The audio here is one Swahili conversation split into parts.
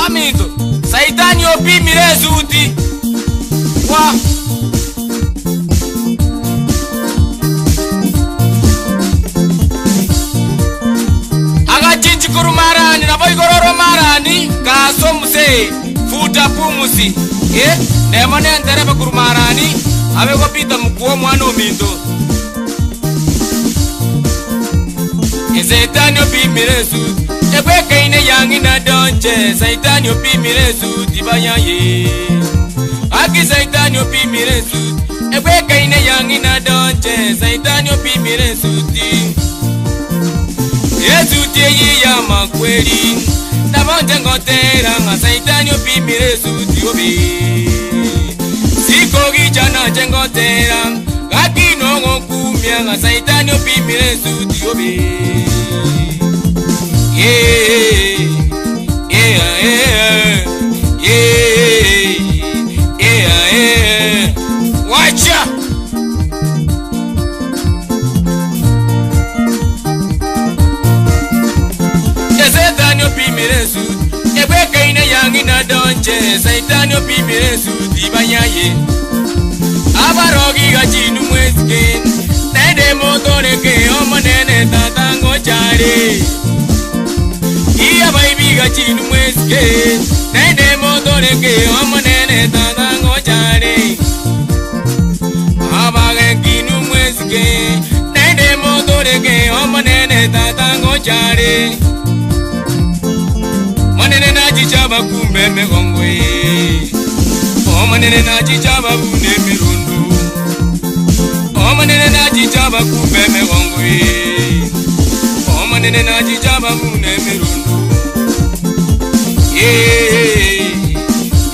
Aminto. Saitani opi mirezuti. Wa. Agachinchi kurumarani na boy gororo marani kaso muse futa pumusi. Nemone nterebe kurumarani abe kopita mukuo mwana ominto. Saitani opi mirezuti. Ekweke ine yangi na donche. Saitani opi mirezuti bayaye. Aki Saitani opi mirezuti. Ekweke ine yangi na donche. Saitani opi mirezuti. Yezuti eyi ya makweli. Nabonje ngotera nga Saitani opi mirezuti obi. Siko gichana jengotera. Aki nongo kumya nga Saitani opi mirezuti obi. Yeah, yeah, yeah, yeah, yeah, yeah. Watch out! Saitani opi mirezuti. Ekweke ine yangi na donche. Saitani opi mirezuti banyaye. Abarogi gachinu mwesike. Nende motoreke omanene tatango chare. Iya baby gachinu mwesike. Nende motoreke omanene tatango chare. Abage kinu mwesike. Nende motoreke omanene tatango chare. Manene na chichaba kumbe megongwe. Manene na chichaba bune mirundu. Manene na chichaba kumbe megongwe. Manene na chichaba bune mirundu. Yeah,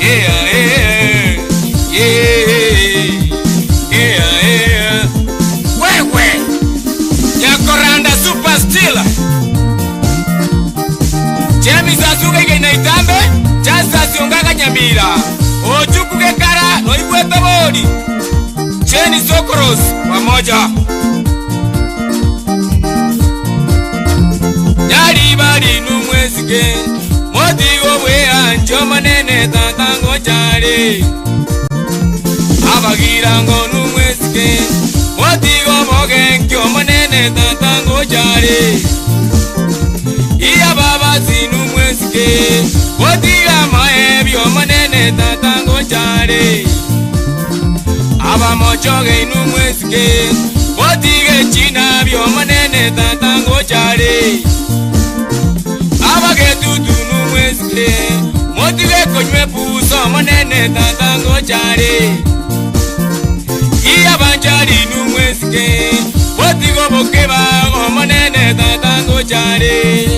yeah, yeah, yeah, yeah, yeah. Wewe yakoranda super still. Chemi zazuga ina itambe. Chaza siongaga nyamira. Ojuku kekara no ikweta bodi. Cheni Sokoros pamoja. Yari bari numwesike. Motigo bwe anjo manene tatango chare. Abagirango numwesike. Motigo mogenkyo manene tatango chare. Iya baba zinu mwesike. Motiga maebyo manene tatango chare. Aba mochoge inu mwesike. Motige china byo manene tatango chare. Aba getutu nu mwesike. Motige konywe puso manene tatango chare. Iya banchari nu mwesike. Motigo bokeba manene tatango chare.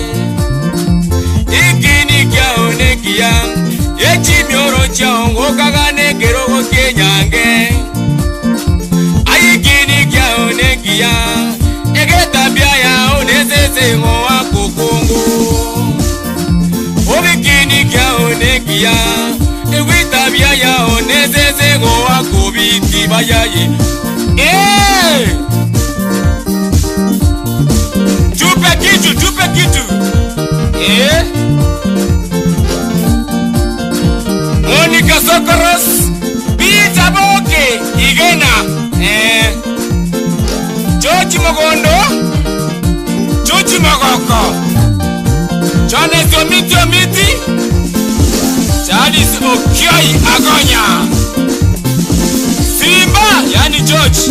Ikini kya onekia. Echi mioro chongo kagane kerogo kenyange. Ayikini kya onekia. Egeta biaya onesese ngoa kukungu. Obikini kya onekia. Egeta biaya onesese ngoa kubiti bayaye. Chupe kitu. Monica Sokoros, Pizza Boke, Igena, George Mogondo, George Mogoko, Jones Omiti, Charles Okioi Agonya, Simba, yani George.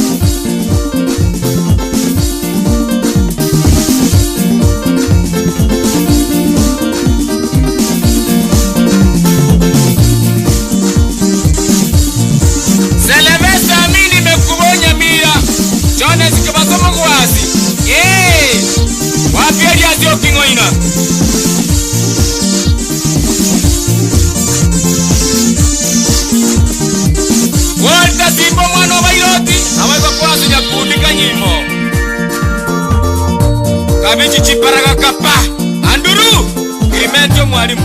Walta Simbo mwana bairoti awaiba kwazo ya kundika nyimo. Kabichi chiparaga kapa. Anduru Kirimento mwalimu.